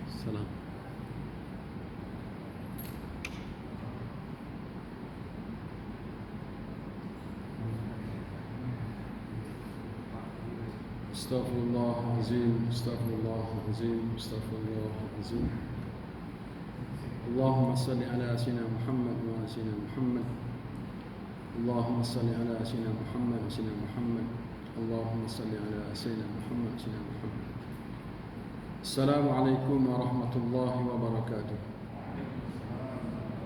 السلام. استغفر الله العظيم، استغفر الله العظيم، استغفر الله العظيم. اللهم صل على سيدنا محمد وعلى سيدنا محمد. اللهم صل على سيدنا محمد وسيدنا محمد. اللهم صل على سيدنا محمد وسيدنا محمد. السلام عليكم ورحمة الله وبركاته.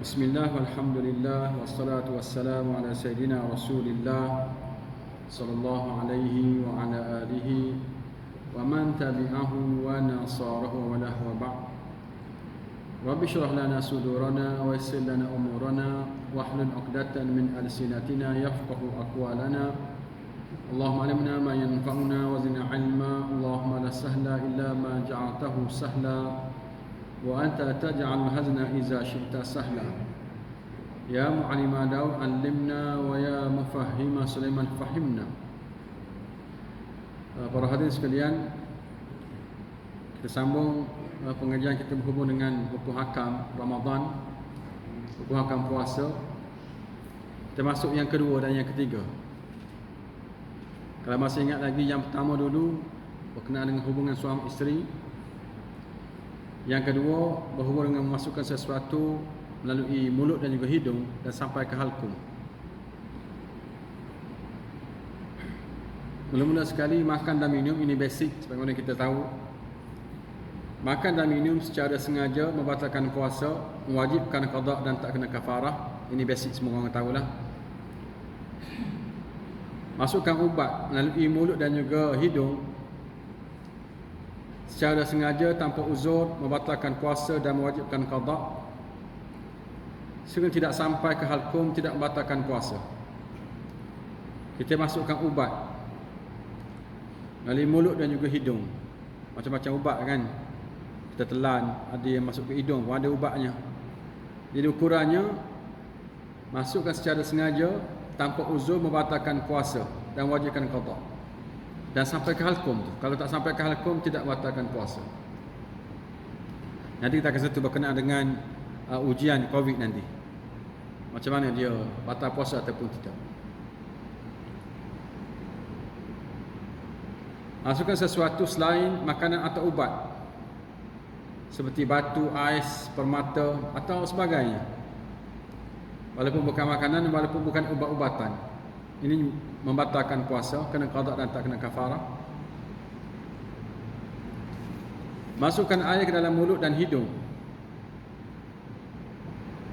بسم الله والحمد لله والصلاة والسلام على سيدنا رسول الله صلى الله عليه وعلى آله ومن تبعه ونصاره وله وبعد. رب اشرح لنا صدورنا ويسر لنا أمورنا واحلل عقدة من ألسنتنا يفقه أقوالنا. اللهم علمنا ما ينفعنا وزدنا علما. اللهم لا سهل إلا ما جعلته سهلا وأنت تجعل الحزن إذا شئت سهلا. Ya mu'allim Daud alimna wa ya mufahhim Sulaiman fahimna. Para hadirin sekalian, kita sambung pengajian kita berhubung dengan hukum hakam Ramadan, hukum hakam puasa. Kita masuk yang kedua dan yang ketiga. Kalau masih ingat lagi, yang pertama dulu berkenaan dengan hubungan suami isteri. Yang kedua berhubung dengan memasukkan sesuatu melalui mulut dan juga hidung dan sampai ke halkum. Mula-mula sekali, makan dan minum ini basic sebagaimana kita tahu. Makan dan minum secara sengaja membatalkan puasa, mewajibkan qada dan tak kena kafarah. Ini basic, semua orang tahulah. Masukkan ubat melalui mulut dan juga hidung secara sengaja tanpa uzur membatalkan puasa dan mewajibkan qada. Sehingga tidak sampai ke halkum, tidak membatalkan puasa. Kita masukkan ubat melalui mulut dan juga hidung. Macam-macam ubat kan, kita telan, ada yang masuk ke hidung, ada ubatnya. Jadi ukurannya, masukkan secara sengaja tanpa uzur membatalkan puasa dan wajibkan qada. Dan sampai ke halkum tu. Kalau tak sampai ke halkum, tidak membatalkan puasa. Nanti kita akan sentuh berkenaan dengan ujian COVID nanti, macam mana dia batal puasa ataupun tidak. Masukkan sesuatu selain makanan atau ubat, seperti batu, ais, permata atau sebagainya. Walaupun bukan makanan, walaupun bukan ubat-ubatan. Ini membatalkan puasa, kena qada dan tak kena kafarah. Masukkan air ke dalam mulut dan hidung.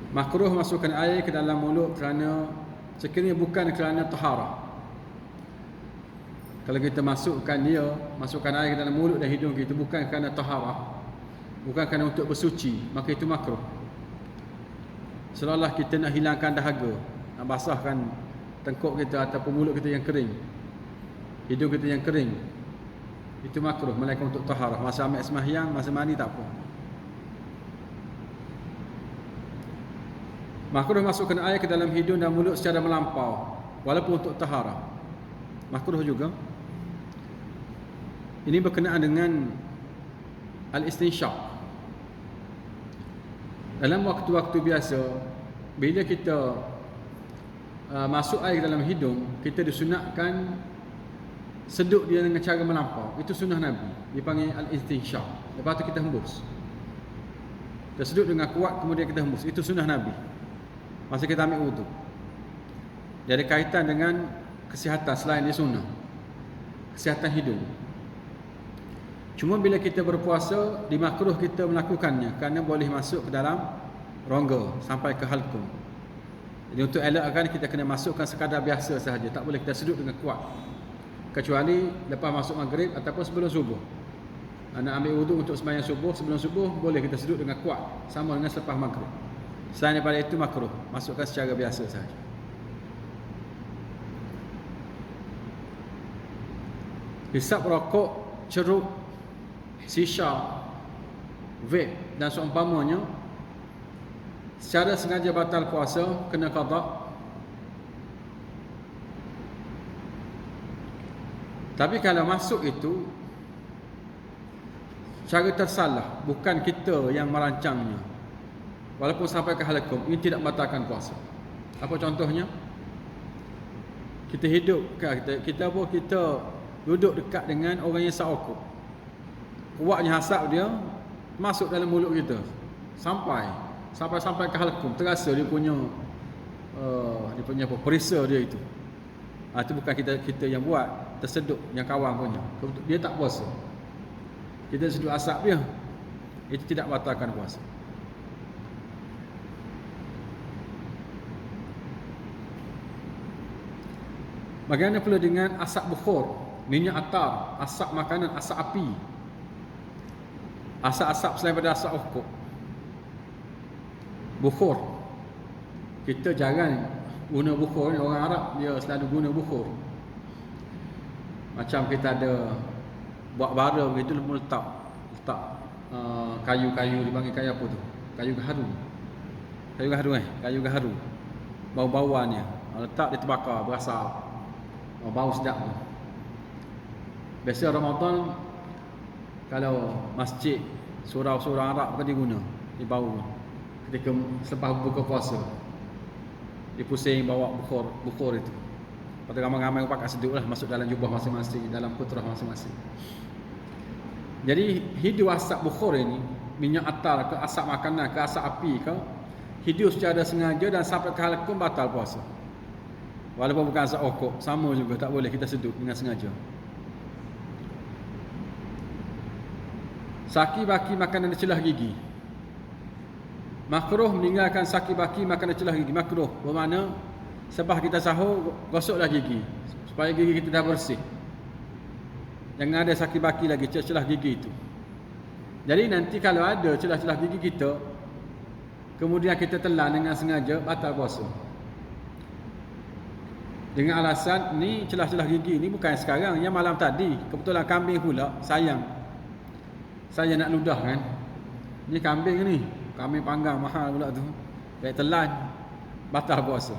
Makruh masukkan air ke dalam mulut kerana sekiranya bukan kerana taharah. Kalau kita masukkan air ke dalam mulut dan hidung kita bukan kerana taharah, bukan kerana untuk bersuci, maka itu makruh. Seolah-olah kita nak hilangkan dahaga, nak basahkan tengkuk kita ataupun mulut kita yang kering, hidung kita yang kering. Itu makruh, melainkan untuk taharah. Masa ambil sembahyang, masa mandi tak apa. Makruh masukkan air ke dalam hidung dan mulut secara melampau, walaupun untuk taharah. Makruh juga. Ini berkenaan dengan al-istinsyaq. Dalam waktu-waktu biasa, bila kita masuk air ke dalam hidung, kita disunatkan seduk dia dengan cara melampau. Itu sunnah Nabi, dipanggil al-istinsyaq. Lepas tu kita hembus. Kita seduk dengan kuat, kemudian kita hembus. Itu sunnah Nabi masa kita ambil wudu. Dia ada kaitan dengan kesihatan selain dia sunnah, kesihatan hidung. Cuma bila kita berpuasa, dimakruh kita melakukannya kerana boleh masuk ke dalam rongga sampai ke halkum. Jadi untuk elakkan, kita kena masukkan sekadar biasa sahaja, tak boleh kita sedut dengan kuat, kecuali lepas masuk maghrib ataupun sebelum subuh. Nak ambil wudu untuk sembahyang subuh, sebelum subuh boleh kita sedut dengan kuat, sama dengan selepas maghrib. Selain daripada itu makruh, masukkan secara biasa sahaja. Hisap rokok, ceruk, shisha, vape dan seumpamanya secara sengaja batal puasa, kena qada. Tapi kalau masuk itu cara tersalah, bukan kita yang merancangnya. Walaupun sampai ke halakum, ini tidak membatalkan puasa. Apa contohnya? Kita hidup, kita duduk dekat dengan orang yang sakok. Kuatnya hasap dia masuk dalam mulut kita. Sampai ke halakum, terasa dia punya apa, perisa dia itu. Itu bukan kita yang buat, tersedut yang kawan punya. Dia tak puasa. Kita sedut asap dia. Itu tidak batalkan puasa. Bagaimana pula dengan asap bukhur, minyak atar, asap makanan, asap api, asap-asap selain daripada asap rokok, bukhur. Kita jarang guna bukhur ni. Orang Arab dia selalu guna bukhur. Macam kita ada buat bara begitu, letak kayu-kayu, dipanggil kayu apa tu? Kayu gaharu. Bau-bauannya letak dia terbakar, berasap. Bau sedap tu. Biasa Ramadan, kalau masjid surau-surau Arab kan dia guna, dia bau ketika selepas buka puasa. Dia pusing bawa bukhur itu. Pada ramai-ramai pakai sedut lah, masuk dalam jubah masing-masing, dalam putrah masing-masing. Jadi hidup asap bukhur ini, minyak atar ke, asap makanan ke, asap api ke, hidup secara sengaja dan sampai ke halakum, batal puasa. Walaupun bukan asap rokok, sama juga, tak boleh kita sedut dengan sengaja. Saki baki makanan celah gigi. Makruh meninggalkan saki baki makanan celah gigi. Makruh bermakna sebab kita sahur, gosoklah gigi supaya gigi kita dah bersih. Jangan ada saki baki lagi, celah gigi itu. Jadi nanti kalau ada celah-celah gigi kita, kemudian kita telan dengan sengaja, batal puasa. Dengan alasan ni celah-celah gigi ni bukan sekarang, yang malam tadi. Kebetulan kambing pula, sayang. Saya nak ludah kan. Ni kambing ni, kambing panggang mahal pula tu. Baik telan, batal puasa.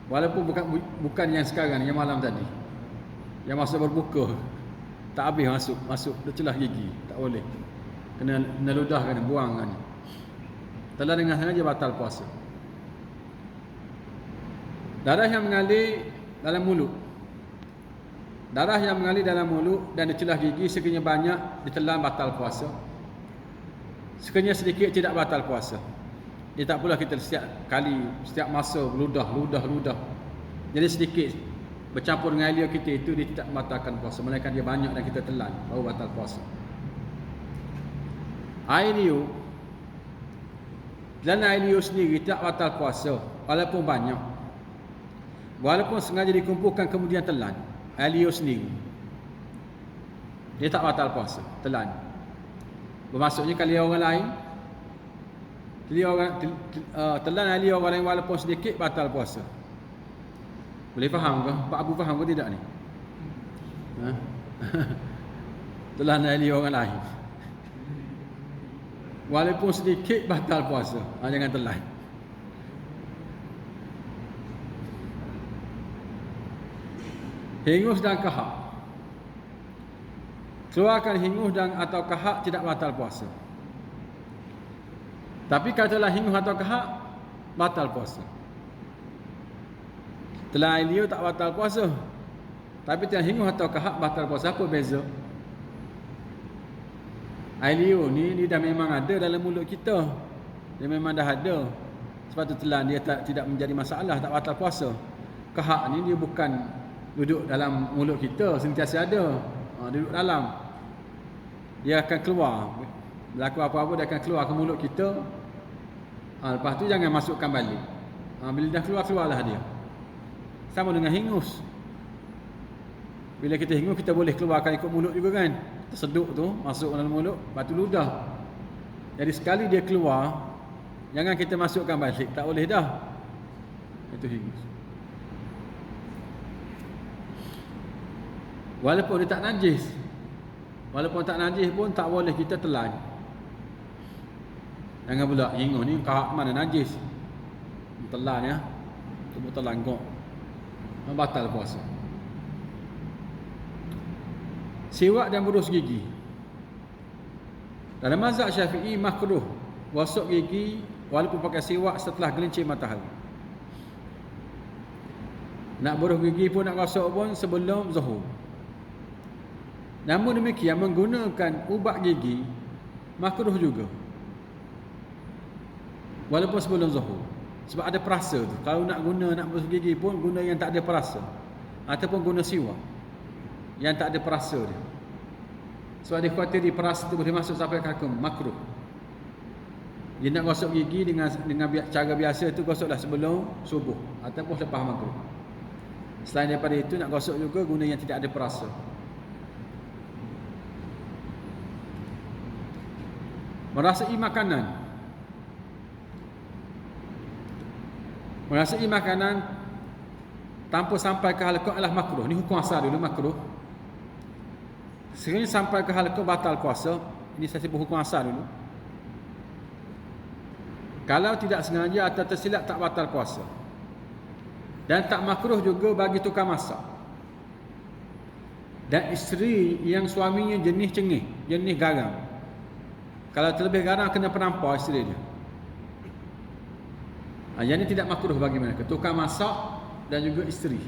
Walaupun bukan yang sekarang, yang malam tadi. Yang masuk berbuka, tak habis masuk celah gigi, tak boleh. Kena ludah kan, buang kan. Telan dengan sengaja, batal puasa. Darah yang mengalir dalam mulut. Darah yang mengalir dalam mulut dan di celah gigi sekiranya banyak ditelan, batal puasa. Sekiranya sedikit, tidak batal puasa. Dia tak pula kita setiap masa ludah. Jadi sedikit bercampur dengan air kita itu, dia tidak membatalkan puasa. Melainkan dia banyak dan kita telan, baru batal puasa. Air liur, dan air liur sendiri tidak batal puasa walaupun banyak. Walaupun sengaja dikumpulkan kemudian telan, air liur sendiri, dia tak batal puasa, telan. Bermaksudnya kalau orang lain telan air liur orang lain walaupun sedikit, batal puasa. Boleh faham ke? Pak Abu faham ke tidak ni? Telan air liur orang lain walaupun sedikit, batal puasa. Jangan telan. Hingus dan kahak. Keluarkan hingus dan atau kahak tidak batal puasa. Tapi katalah hingus atau kahak, batal puasa. Telan air liur tak batal puasa. Tapi telan hingus atau kahak batal puasa. Apa beza? Air liur ni dah memang ada dalam mulut kita. Dia memang dah ada. Sebab tu telan dia tidak menjadi masalah, tak batal puasa. Kahak ni dia bukan duduk dalam mulut kita, sentiasa ada. Duduk dalam. Dia akan keluar. Berlaku apa-apa, dia akan keluar ke mulut kita. Lepas tu jangan masukkan balik. Bila dah keluarlah dia. Sama dengan hingus. Bila kita hingus, kita boleh keluarkan ikut mulut juga kan. Terseduk tu, masuk dalam mulut, lepas tu ludah. Jadi sekali dia keluar, jangan kita masukkan balik. Tak boleh dah. Itu hingus. Walaupun dia tak najis. Walaupun tak najis pun tak boleh kita telan. Jangan pula hingus ni kahak mana najis. Telan ya. Cuba telan kok. Batal puasa. Siwak dan berus gigi. Dalam mazhab Syafi'i makruh gosok gigi walaupun pakai siwak setelah gelincir matahari. Nak buruh gigi pun, nak gosok pun sebelum zuhur. Namun demikian menggunakan ubat gigi makruh juga, walaupun sebelum zuhur. Sebab ada perasa tu. Kalau nak buruh gigi pun guna yang tak ada perasa, ataupun guna siwak yang tak ada perasa dia. Sebab dia khawatir perasa tu boleh masuk sampai kaki, makruh. Dia nak gosok gigi dengan cara biasa tu, gosoklah sebelum subuh ataupun lepas maghrib. Selain daripada itu, nak gosok juga guna yang tidak ada perasa. Merasai makanan. Merasai makanan tanpa sampai ke halaqah adalah makruh. Ni hukum asal dulu, makruh. Sekiranya sampai ke halaqah batal puasa. Ini saya sebut hukum asal dulu. Kalau tidak sengaja atau tersilap, tak batal puasa. Dan tak makruh juga bagi tukang masak dan isteri yang suaminya jenis cengih, jenis garam. Kalau terlebih garam, kena penampar isteri dia. Yang ini tidak makruh bagi mereka, tukang masak dan juga isteri.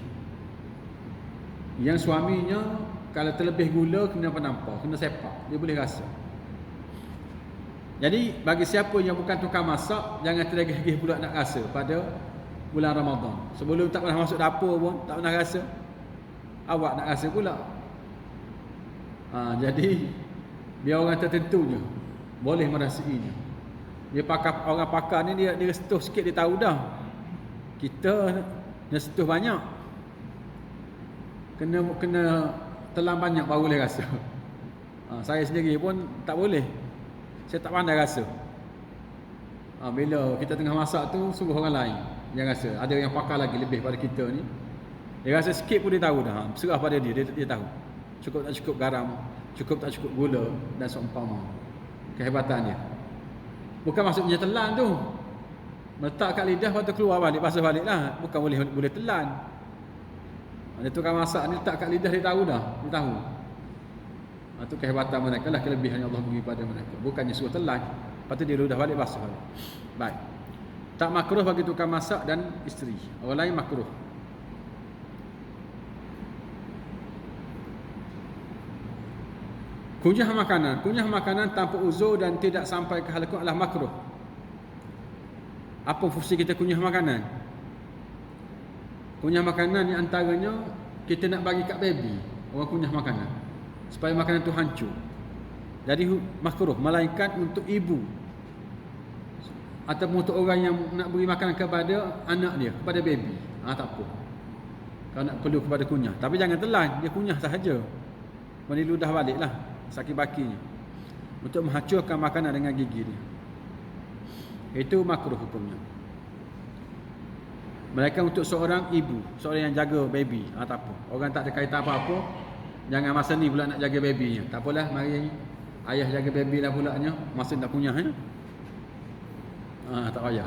Yang suaminya kalau terlebih gula, kena penampar, kena sepak, dia boleh rasa. Jadi bagi siapa yang bukan tukang masak, jangan tergigih pula nak rasa pada bulan Ramadan. Sebelum tak pernah masuk dapur pun tak pernah rasa, awak nak rasa pula. Jadi biar orang tertentu je boleh merasainya. Dia orang pakar ni, dia sentuh sikit dia tahu dah. Kita nak sentuh banyak, kena telan banyak baru boleh rasa. Saya sendiri pun tak boleh, saya tak pandai rasa. Bila kita tengah masak tu, suruh orang lain yang rasa. Ada yang pakar lagi lebih pada kita ni, dia rasa sikit pun dia tahu dah. Serah pada dia tahu cukup tak cukup garam, cukup tak cukup gula dan seumpama. Kehebatan dia bukan maksudnya telan tu, letak kat lidah lepas tu keluar balik, basuh balik lah. Bukan boleh telan. Dia tukang masak ni letak kat lidah, dia tahu dah, dia tahu. Itu kehebatan mereka lah, kelebihan yang Allah beri pada mereka. Bukannya suruh telan, lepas tu dia ludah balik, basuh balik. Baik. Tak makruh bagi tukang masak dan isteri. Orang lain makruh. Kunyah makanan. Kunyah makanan tanpa uzur dan tidak sampai ke halaqah adalah makruh. Apa fungsi kita kunyah makanan? Kunyah makanan ni antaranya kita nak bagi kat baby. Orang kunyah makanan supaya makanan tu hancur. Jadi makruh, melainkan untuk ibu ataupun untuk orang yang nak beri makanan kepada anak dia, kepada baby. Tak apa. Kalau nak perlu kepada kunyah. Tapi jangan telan, dia kunyah sahaja. Boleh ludah baliklah sakit bakinya. Untuk menghancurkan makanan dengan gigi dia. Itu makruh hukumnya. Mereka untuk seorang ibu, seorang yang jaga baby. Tak apa. Orang tak ada kaitan apa-apa, jangan masa ni pula nak jaga babynya. Tak apalah, mari ayah jaga baby lah pulaknya, masa nak kunyah ya. Tak payah.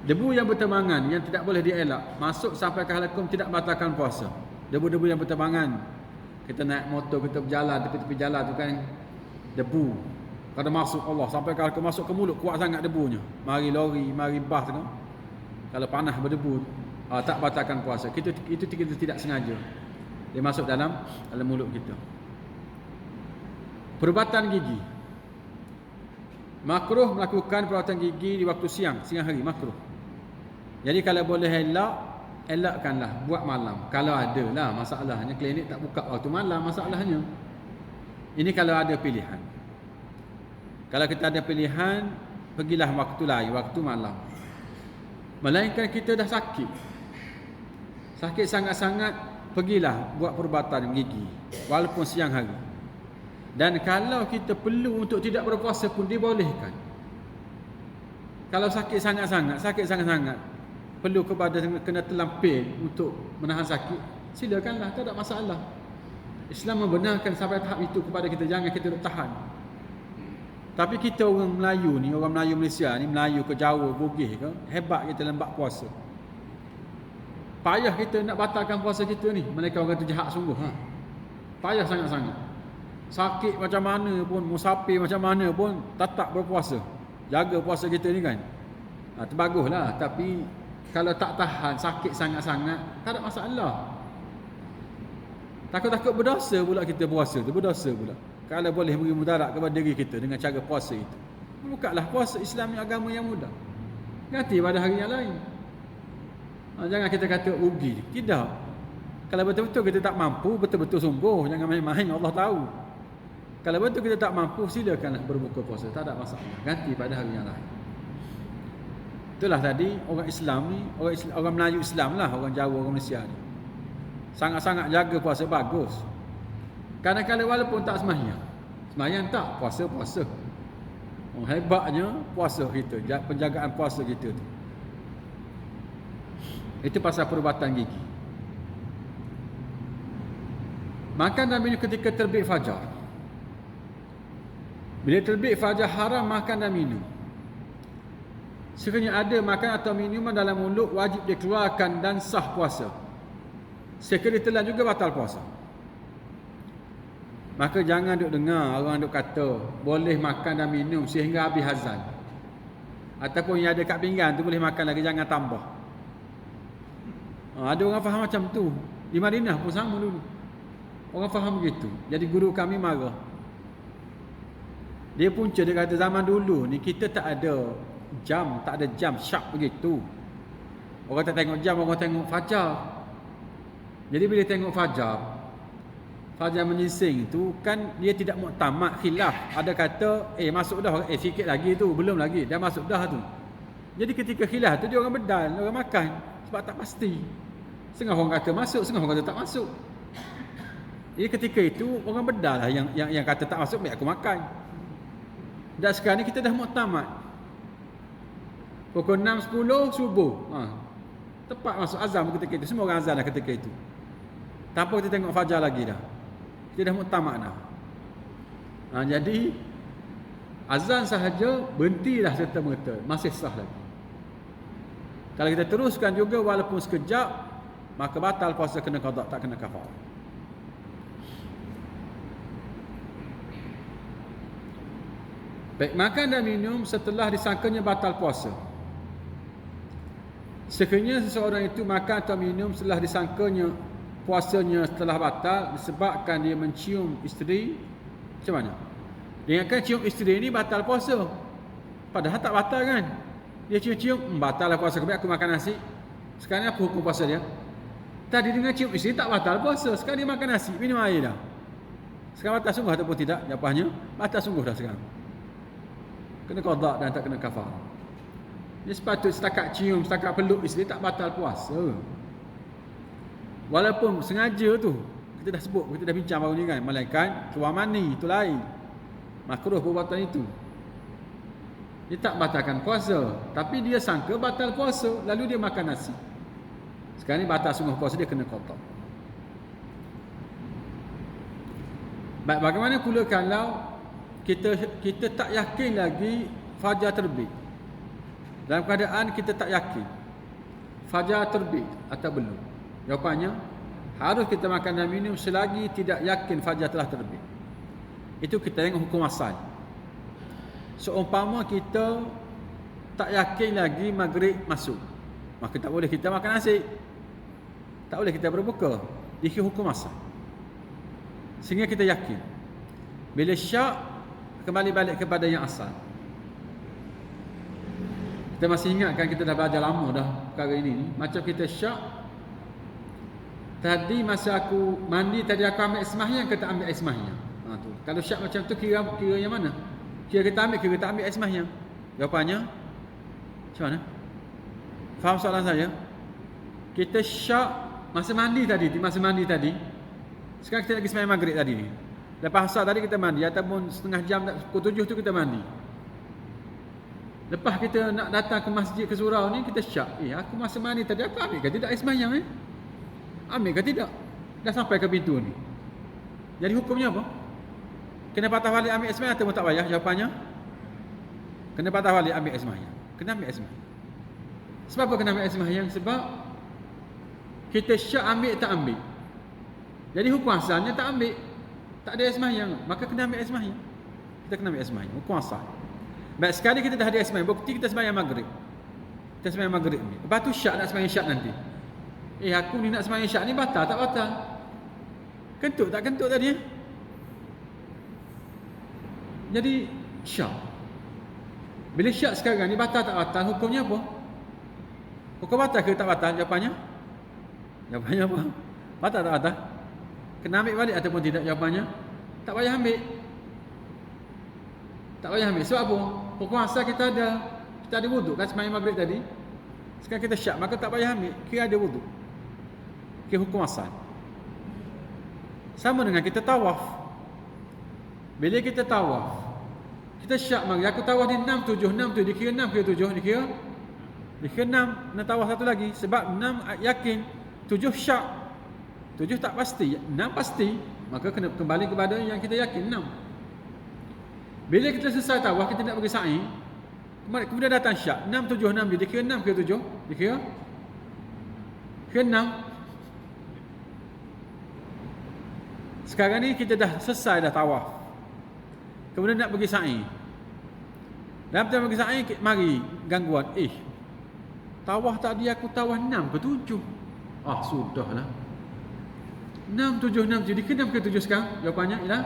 Debu yang berterbangan yang tidak boleh dielak masuk sampai ke halaqum tidak batalkan puasa. Debu-debu yang berterbangan, kita naik motor, kita berjalan tepi-tepi jalan tu kan, debu kada masuk Allah sampai ke halaqum, masuk ke mulut, kuat sangat debunya. Mari lori, mari bas tu kan. Kalau panas berdebu, tak batalkan puasa. Itu kita tidak sengaja, dia masuk dalam mulut kita. Perubatan gigi. Makruh melakukan perawatan gigi di waktu siang hari, makruh. Jadi kalau boleh elakkanlah buat malam. Kalau ada lah, masalahnya klinik tak buka waktu malam, masalahnya. Ini kalau ada pilihan. Kalau kita ada pilihan, pergilah waktu lain, waktu malam. Melainkan kita dah sakit sangat-sangat, pergilah buat perubatan gigi walaupun siang hari. Dan kalau kita perlu untuk tidak berpuasa pun dibolehkan. Kalau sakit sangat-sangat, perlu kepada kena telan pil untuk menahan sakit, silakanlah, tak ada masalah. Islam membenarkan sampai tahap itu kepada kita, jangan kita duk tahan. Tapi kita orang Melayu ni, orang Melayu Malaysia ni, Melayu ke Jawa, Bugis ke, hebat kita dalam bab puasa. Payah kita nak batalkan puasa kita ni. Mereka orang tu jahat sungguh. Payah sangat-sangat. Sakit macam mana pun, musafir macam mana pun, tetap berpuasa. Jaga puasa kita ni kan. Tu baguslah. Tapi kalau tak tahan, sakit sangat-sangat, tak ada masalah. Takut-takut berdosa pula kita puasa tu, berdosa pula. Kalau boleh beri mudarat kepada diri kita dengan cara puasa itu. Bukanlah puasa Islam yang agama yang mudah. Ganti pada hari yang lain. Jangan kita kata rugi. Tidak. Kalau betul-betul kita tak mampu, betul-betul sungguh. Jangan main-main, Allah tahu. Kalau betul kita tak mampu, silakanlah berbuka puasa. Tak ada masalah. Ganti pada hari yang lain. Itulah tadi, orang Islam ni, orang Melayu Islam lah, orang Jawa, orang Malaysia ni. Sangat-sangat jaga puasa, bagus. Kadang-kadang walaupun tak sembahyang. Sembahyang tak, puasa-puasa. Hebatnya puasa kita, penjagaan puasa kita tu. Itu pasal perubatan gigi. Makan dan minum ketika terbit fajar. Bila terbit fajar haram makan dan minum. Sekiranya ada makan atau minuman dalam mulut, wajib dikeluarkan dan sah puasa. Sekiranya telan juga batal puasa. Maka jangan duk dengar orang duk kata boleh makan dan minum sehingga habis azan. Ataupun yang ada kat pinggan tu boleh makan lagi, jangan tambah. Ada orang faham macam tu. Di Madinah pun sama dulu. Orang faham begitu. Jadi guru kami marah. Dia punca, dia kata zaman dulu ni kita tak ada jam, tak ada jam sharp begitu. Orang tak tengok jam, orang tengok fajar. Jadi bila tengok fajar menyingsing tu kan dia tidak muktamad, khilaf. Ada kata masuk dah, sikit lagi tu, belum lagi, dah masuk dah tu. Jadi ketika khilaf tu dia orang bedal, orang makan sebab tak pasti. Setengah orang kata masuk, setengah orang kata tak masuk. Jadi ketika itu orang bedal lah yang kata tak masuk, baik aku makan. Dan sekarang ni kita dah muktamad. Pukul 6.10 subuh. Tepat masuk azan ketika itu. Semua orang azan dah ketika itu. Tanpa kita tengok fajar lagi dah. Kita dah muktamad dah. Jadi azan sahaja berhentilah serta-merta, masih sah lagi. Kalau kita teruskan juga walaupun sekejap, maka batal puasa, kena qada, tak kena kafarah. Baik, makan dan minum setelah disangkanya batal puasa. Sekiranya seseorang itu makan atau minum setelah disangkanya puasanya setelah batal disebabkan dia mencium isteri, macam mana? Dia akan cium isteri ni batal puasa. Padahal tak batal kan? Dia cium-cium, batal lah puasa, kemudian aku makan nasi. Sekarang apa hukum puasa dia? Tadi dengan cium isteri tak batal puasa, sekarang dia makan nasi, minum air dah. Sekarang batal sungguh ataupun tidak? Jawapannya batal sungguh dah sekarang. Kena qada dan tak kena kafarah. Dia sepatut setakat cium, setakat peluk isteri tak batal puasa. Walaupun sengaja tu, kita dah sebut, kita dah bincang baru ni kan, melainkan keluar mani, itu lain. Makruh perbuatan itu. Dia tak batalkan puasa, tapi dia sangka batal puasa, lalu dia makan nasi. Sekarang ni batal sungguh puasa, dia kena qada. Baik, bagaimana pula kalau kita tak yakin lagi fajar terbit? Dalam keadaan kita tak yakin fajar terbit atau belum. Jawapannya, harus kita makan dan minum selagi tidak yakin fajar telah terbit. Itu kita tengok hukum asal. Seumpama kita tak yakin lagi maghrib masuk, maka tak boleh kita makan nasi, tak boleh kita berbuka. Ini hukum asal. Sehingga kita yakin. Bila syak, kembali balik kepada yang asal. Kita masih ingat kan, kita dah belajar lama dah perkara ini. Macam kita syak, tadi masa aku mandi, tadi aku ambil sembahyang ke tak ambil air sembahyang? Tu. Kalau syak macam tu, kira yang mana? Kira kita ambil, kira tak ambil air sembahyang? Jawapannya macam mana? Faham soalan saya? Kita syak masa mandi tadi. Sekarang kita lagi sembahyang maghrib tadi ni. Lepas asar tadi kita mandi, ataupun setengah jam, pukul 7 tu kita mandi. Lepas kita nak datang ke masjid, ke surau ni, kita syak, aku masa mandi tadi, aku ambil ke tidak air sembahyang? Ambil ke tidak? Dah sampai ke pintu ni. Jadi hukumnya apa? Kena patah balik ambil air sembahyang atau tak payah? Jawapannya, kena patah balik ambil air sembahyang. Kena ambil air sembahyang. Sebab apa kena ambil air sembahyang? Sebab kita syak ambil tak ambil. Jadi hukum asalnya tak ambil. Tak ada air sembahyang, maka kena ambil air sembahyang. Kita kena ambil air sembahyang, hukum asal. Baik, sekali kita dah ada air sembahyang, bukti kita sembahyang maghrib. Kita sembahyang maghrib ni. Lepas tu syak nak sembahyang syak nanti. Aku ni nak sembahyang syak ni batal tak batal? Kentut tak kentut tadi Jadi syak. Bila syak sekarang ni batal tak batal, hukumnya apa? Hukum batal ke tak batal? Jawapannya apa? Batal tak batal? Kena ambil balik ataupun tidak? Jawapannya tak payah ambil. Tak payah ambil. Sebab apa? Hukum asal kita ada wuduk kan sembahyang maghrib tadi. Sekarang kita syak, maka tak payah ambil. Kira ada wuduk. Kira hukum asal. Sama dengan kita tawaf. Bila kita tawaf, kita syak maghrib. Aku tawaf ni 6, 7, 6, 7. Dikira 6 ke 7? Dikira 6. Nak tawaf satu lagi. Sebab 6 yakin, 7 syak. 7 tak pasti, 6 pasti. Maka kena kembali kepada yang kita yakin, 6. Bila kita selesai tawaf, kita nak pergi sa'i. Kemudian datang syak, 6, 7, 6. Dikira 6 ke 7? Dikira 6. Sekarang ni kita dah selesai dah tawaf. Kemudian nak pergi sa'i. Dalam time pergi sa'i, mari gangguan. Tawaf tadi aku tawaf 6 ke 7? Sudahlah. 6, 7, 6. Jadi ke 6 ke 7 sekarang? Jawapannya ialah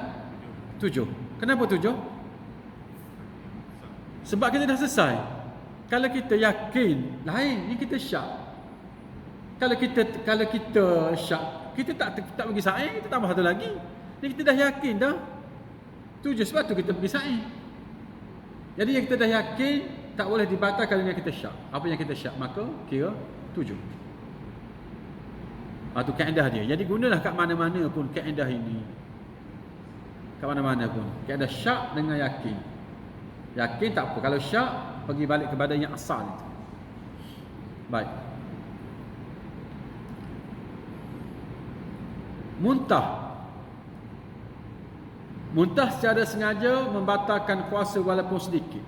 7. Kenapa 7? Sebab kita dah selesai. Kalau kita yakin, lain. Ni kita syak. Kalau kita syak, kita tak pergi sa'i, kita tambah satu lagi. Ni kita dah yakin dah 7, sebab tu kita pergi sa'i. Jadi yang kita dah yakin tak boleh dibatalkan dengan kita syak. Apa yang kita syak, maka kira 7. Itu kaedah dia. Jadi gunalah kat mana-mana pun kaedah ini. Kat mana-mana pun kaedah syak dengan yakin. Yakin tak apa. Kalau syak, pergi balik kepada yang asal itu. Baik. Muntah secara sengaja membatalkan puasa walaupun sedikit.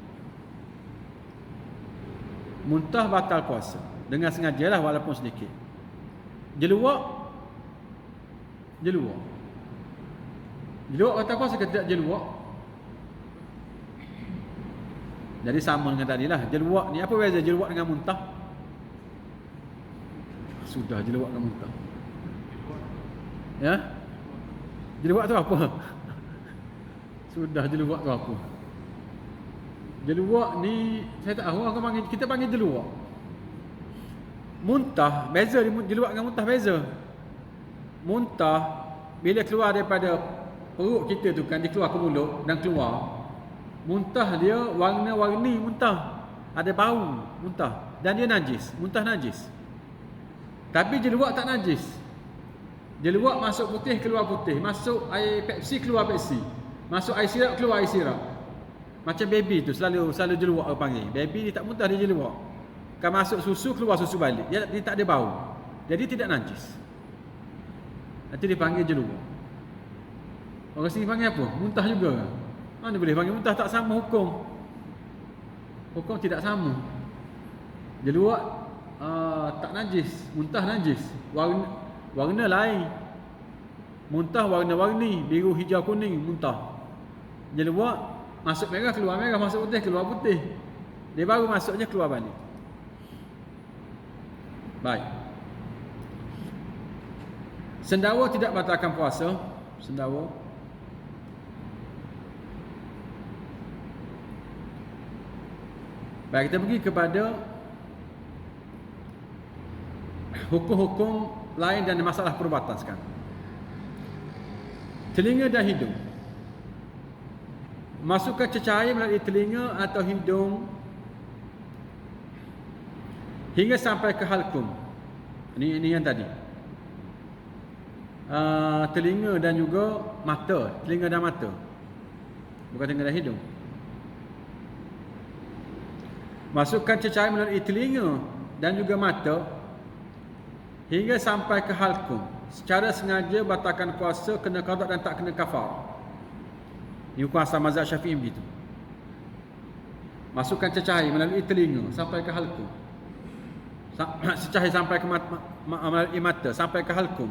Muntah batal puasa dengan sengajalah walaupun sedikit. Jeluak batal puasa ke tidak jeluak? Jadi sama dengan tadilah. Jeluak ni apa beza jeluak dengan muntah? Sudah jeluak dengan muntah. Ya? Jeluak tu apa? Sudah jeluak tu apa? Jeluak ni saya tak tahu, kita panggil jeluak. Muntah, beza jeluak dengan muntah beza. Muntah bila keluar daripada perut kita tu kan, dia keluar ke mulut dan keluar. Muntah dia warna-warni muntah. Ada bau muntah dan dia najis, muntah najis. Tapi jeluak tak najis. Jeluak masuk putih keluar putih, masuk air Pepsi keluar Pepsi. Masuk air sirap keluar air sirap. Macam baby tu selalu jeluak orang panggil. Baby dia tak muntah, dia jeluak. Kalau masuk susu keluar susu balik. Dia tak ada bau. Jadi tidak najis. Nanti dipanggil jeluak. Orang sini panggil apa? Muntah juga. Mana boleh panggil muntah, tak sama hukum. Hukum tidak sama. Jeluak tak najis, muntah najis. Warna lain. Muntah warna-warni, biru, hijau, kuning, muntah. Jeluak masuk merah keluar merah, masuk putih keluar putih. Dia baru masuknya keluar balik. Baik. Sendawa tidak batalkan puasa. Sendawa. Baik, kita pergi kepada hukum-hukum lain dan masalah perubatan sekarang. Telinga dan hidung. Masukkan cahaya melalui telinga atau hidung hingga sampai ke halkum. Ini yang tadi. Telinga dan juga mata. Telinga dan mata. Bukan telinga dan hidung. Masukkan cahaya melalui telinga dan juga mata hingga sampai ke halkum. Secara sengaja batalkan puasa, kena qada dan tak kena kafar. Ini hukum asal mazhab Syafi'i begitu. Masukkan cahaya melalui telinga sampai ke halkum. Cahaya sampai ke melalui mata sampai ke halkum.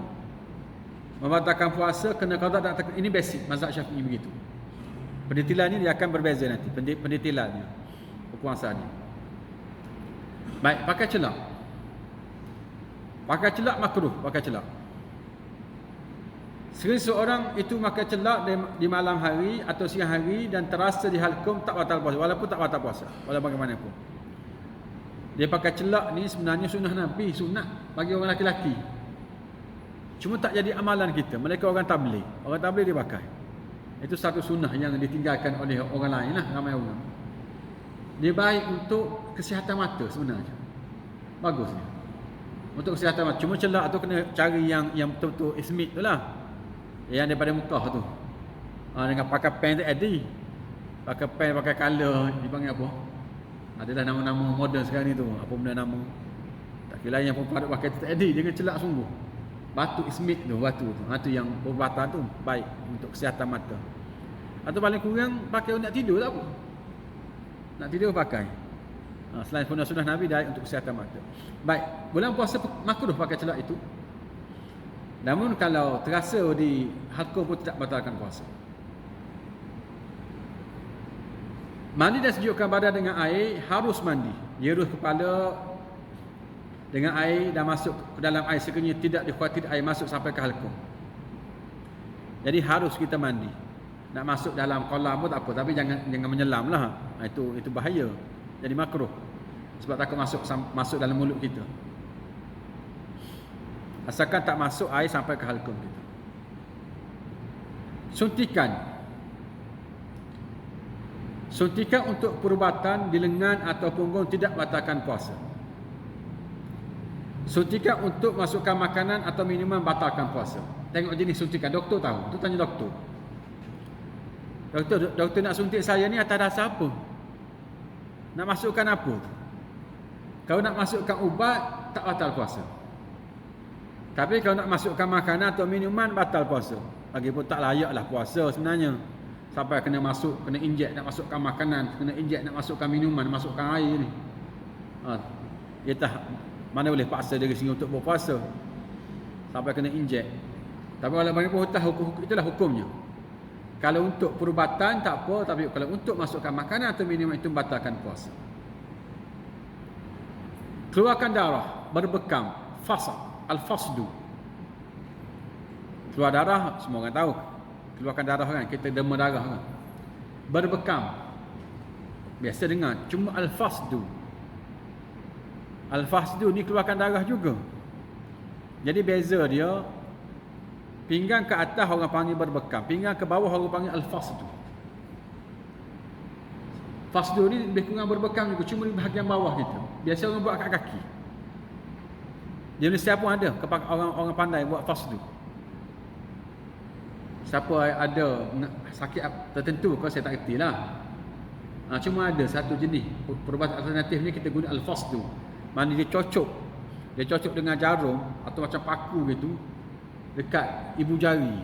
membatalkan puasa kena qada dan takdir. Ini basic mazhab Syafi'i begitu. Pendetilan ni dia akan berbeza nanti, pendetilannya, hukum asalnya. Baik, pakai celak. Pakai celak makruh, pakai celak. Sekali seorang itu makan celak di malam hari atau siang hari dan terasa di halkum, tak batal puasa, walaupun tak batal puasa, walaupun bagaimanapun. Dia pakai celak ni sebenarnya sunnah Nabi, sunnah bagi orang lelaki. Cuma tak jadi amalan kita. Mereka orang tabligh. Orang tabligh dia pakai. Itu satu sunnah yang ditinggalkan oleh orang lain lah, ramai orang. Dia baik untuk kesihatan mata sebenarnya. Bagus dia. Untuk kesihatan mata. Cuma celak tu kena cari yang betul-betul ismit tu lah. Yang daripada Mekah tu. Dengan pakai pen tu Eddie. Pakai pen, pakai colour, dipanggil apa? Adalah nama-nama moden sekarang ni tu. Apa benda nama? Tak kira yang perempuan pakai tu Eddie, dia kena celak sungguh. Batu ismit tu, batu tu. Itu yang perubatan tu baik untuk kesihatan mata. Atau paling kurang pakai nak tidur tak apa. Nak tidur pakai. Selain sunnah Nabi dah untuk kesihatan mata. Baik, bulan puasa makruh pakai celak itu. Namun kalau terasa di halqa pun tidak batalkan puasa. Mandi dan sejukkan badan dengan air, harus mandi. Yerus kepala dengan air dan masuk ke dalam air sekiranya tidak dikhuatir air masuk sampai ke halqa. Jadi harus kita mandi. Nak masuk dalam kolam pun tak apa, tapi jangan menyelam lah. Itu bahaya. Jadi makruh. Sebab takut masuk dalam mulut kita. Asalkan tak masuk air sampai ke halqum kita. Suntikan untuk perubatan di lengan atau punggung tidak batalkan puasa. Suntikan untuk masukkan makanan atau minuman batalkan puasa. Tengok jenis suntikan, doktor tahu. Tu tanya doktor. Doktor nak suntik saya ni atas dasar apa? Nak masukkan apa tu? Kalau nak masukkan ubat, tak batal puasa. Tapi kalau nak masukkan makanan atau minuman, batal puasa. Lagipun tak layaklah puasa sebenarnya. Sampai kena injek nak masukkan makanan, kena injek nak masukkan minuman, masukkan air ni. Dia tak, mana boleh paksa diri sendiri untuk berpuasa. Sampai kena injek. Tapi walaupun itulah hukumnya. Kalau untuk perubatan tak apa, tapi kalau untuk masukkan makanan atau minuman itu batalkan puasa. Keluarkan darah, berbekam, fasad, al-fasdu. Keluar darah, semua orang tahu. Keluarkan darah kan, kita dema darah kan. Berbekam. Biasa dengar, cuma al-fasdu. Al-fasdu ni keluarkan darah juga. Jadi beza dia, pinggang ke atas orang panggil berbekam, pinggang ke bawah orang panggil al-fasdu. Fasdu ni lebih kurang berbekam juga, cuma di bahagian bawah kita. Biasa orang buat kat kaki. Di Malaysia pun ada orang pandai buat fasdu. Siapa ada sakit tertentu, kalau saya tak kerti lah. Cuma ada satu jenis perubatan alternatif ni kita guna al-fasdu. Mana dia cocok dengan jarum atau macam paku gitu dekat ibu jari.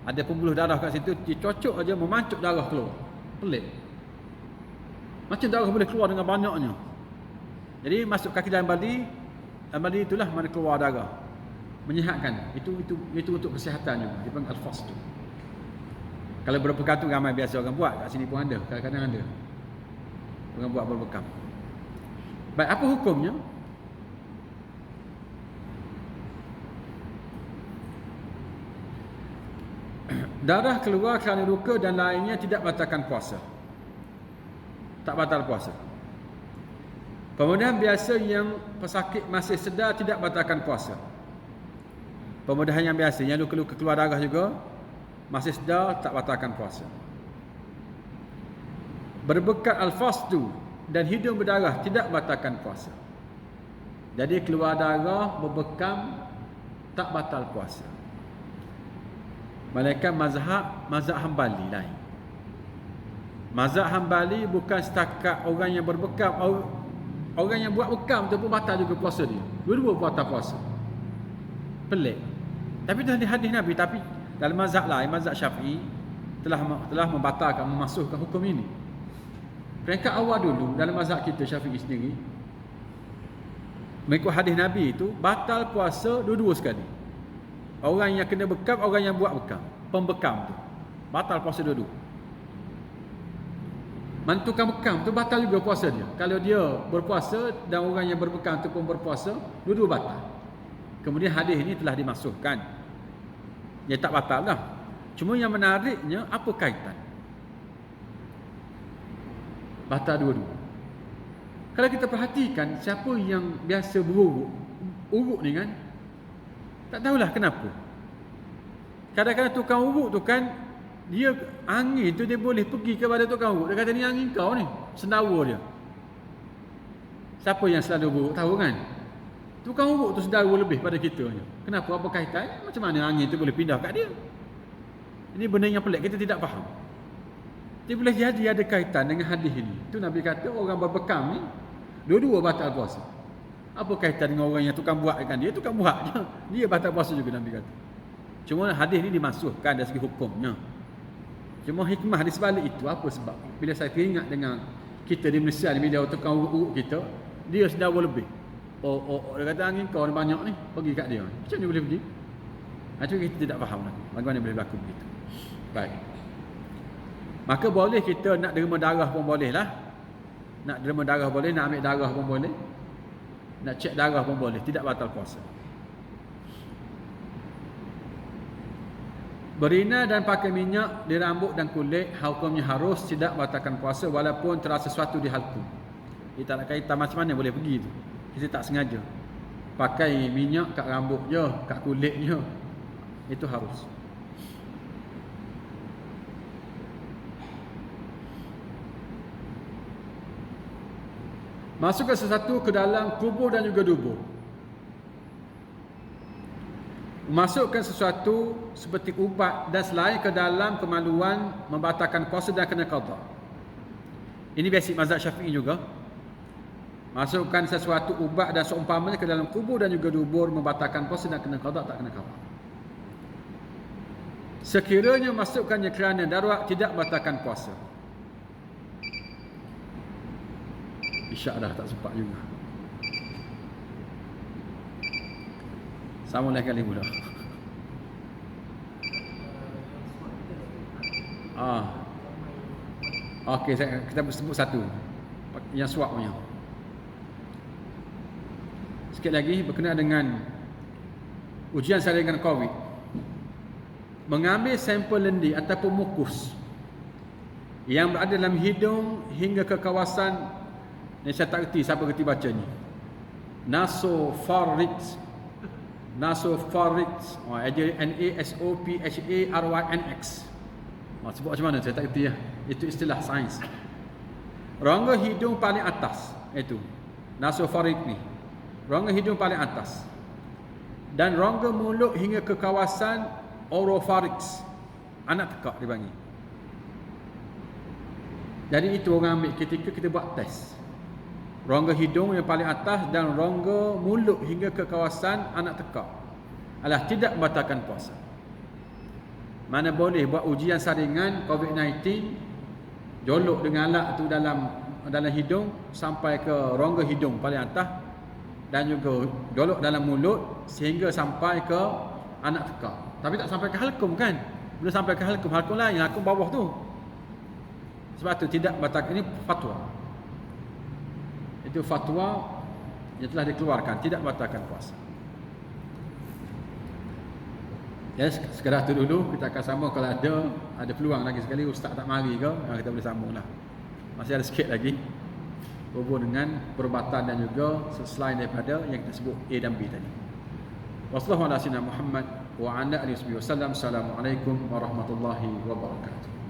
Ada pembuluh darah kat situ, dia cocok aja memancuk darah keluar. Pelik. Macam darah boleh keluar dengan banyaknya. Jadi masuk kaki dalam badi itulah mana keluar darah. Menyihatkan. Itu untuk kesihatan juga. Dia panggil al-fasdu. Kalau berbekam tu ramai biasa orang buat. Kat sini pun ada. Kadang-kadang ada. Orang buat berbekam. Baik, apa hukumnya? Darah keluar kerana luka dan lainnya tidak batalkan puasa. Tak batal puasa. Pemudahan biasa yang pesakit masih sedar tidak batalkan puasa. Pemudahan yang biasa, yang luka-luka keluar darah juga masih sedar, tak batalkan puasa. Berbekat al-fasdu dan hidung berdarah tidak batalkan puasa. Jadi keluar darah, berbekam, tak batal puasa. Malaikat mazhab Hambali lain. Mazhab Hambali bukan setakat orang yang berbekam, orang yang buat bekam tu pun batal juga puasa dia. Dua-dua batal puasa. Pelik. Tapi dah di hadis Nabi, tapi dalam mazhab lain, mazhab Syafi'i telah membatalkan, memasukkan hukum ini. Peringkat awal dulu dalam mazhab kita Syafi'i sendiri, mengikut hadis Nabi itu batal puasa dua-dua sekali. Orang yang kena bekam, orang yang buat bekam. Pembekam tu batal puasa dua-dua. Tukang bekam tu batal juga puasa dia. Kalau dia berpuasa dan orang yang berbekam tu pun berpuasa, dua-dua batal. Kemudian hadis ini telah dimasukkan. Dia tak batal dah. Cuma yang menariknya, apa kaitan? Batal dua-dua. Kalau kita perhatikan, siapa yang biasa uruk ni kan, tak tahulah kenapa. Kadang-kadang tukang uruk tu kan, dia angin tu dia boleh pergi kepada tukang uruk. Dia kata ni angin kau ni, sendawa dia. Siapa yang selalu uruk tahu kan? Tukang uruk tu sendawa lebih pada kita ni. Kenapa? Apa kaitan? Macam mana angin tu boleh pindah kat dia? Ini benda yang pelik, kita tidak faham. Dia boleh jadi ada kaitan dengan hadis ini. Tu Nabi kata orang berbekam ni dua-dua batal puasa. Apa kaitan dengan orang yang tukang buat kan? Dia tukang buat je. Dia batal puasa juga Nabi kata. Cuma hadis ni dimasukkan dari segi hukumnya. Cuma hikmah di sebalik itu apa sebab? Bila saya teringat dengan kita di Malaysia ni, bila tukang urut kita, dia sendawa lebih. Dia kata angin kau ni banyak ni, pergi kat dia. Macam mana boleh pergi? Macam kita tidak faham lah. Bagaimana boleh berlaku begitu? Baik. Maka boleh kita nak derma darah pun boleh lah. Nak derma darah boleh, nak ambil darah pun boleh. Nak cek darah pun boleh, tidak batal puasa. Berina dan pakai minyak di rambut dan kulit, hukumnya harus tidak batalkan puasa walaupun terasa sesuatu di halku. Dia tak nak kaitan macam mana boleh pergi tu. Kita tak sengaja. Pakai minyak kat rambut je, kat kulit je. Itu harus. Masukkan sesuatu ke dalam kubur dan juga dubur. Masukkan sesuatu seperti ubat dan selain ke dalam kemaluan membatalkan puasa dan kena qada. Ini basic mazhab Syafi'i juga. Masukkan sesuatu ubat dan seumpamanya ke dalam kubur dan juga dubur membatalkan puasa dan kena qada, tak kena qada. Sekiranya masukkannya kerana darurat tidak batalkan puasa. Isyak dah tak sempat juga. Sama lain kali pula. Okey, kita sebut satu. Yang swab punya. Sikit lagi berkenaan dengan ujian saringan COVID. Mengambil sampel lendi ataupun mukus yang berada dalam hidung hingga ke kawasan, ni saya tak kerti siapa kerti baca ni. Nasopharynx. Nasopharynx. Sebut macam mana saya tak kerti lah. Itu istilah sains. Rongga hidung paling atas, itu nasopharynx ni. Rongga hidung paling atas. Dan rongga mulut hingga ke kawasan oropharynx. Anak tekak dipanggil. Jadi itu orang ambil ketika kita buat test. Rongga hidung yang paling atas dan rongga mulut hingga ke kawasan anak tekak adalah tidak membatalkan puasa. Mana boleh buat ujian saringan COVID-19, jolok dengan alat tu dalam hidung sampai ke rongga hidung paling atas dan juga jolok dalam mulut sehingga sampai ke anak tekak. Tapi tak sampai ke halkum kan? Belum sampai ke halkum lain, halkum bawah tu. Sebab tu tidak batalkan, ini fatwa. Itu fatwa yang telah dikeluarkan, tidak batalkan puasa. Ya, sekadar tu dulu. Kita akan sambung kalau ada peluang lagi sekali. Ustaz tak mari ke, kita boleh sambung lah. Masih ada sikit lagi hubung dengan perubatan dan juga selain daripada yang kita sebut A dan B tadi. Wassalamualaikum warahmatullahi wabarakatuh.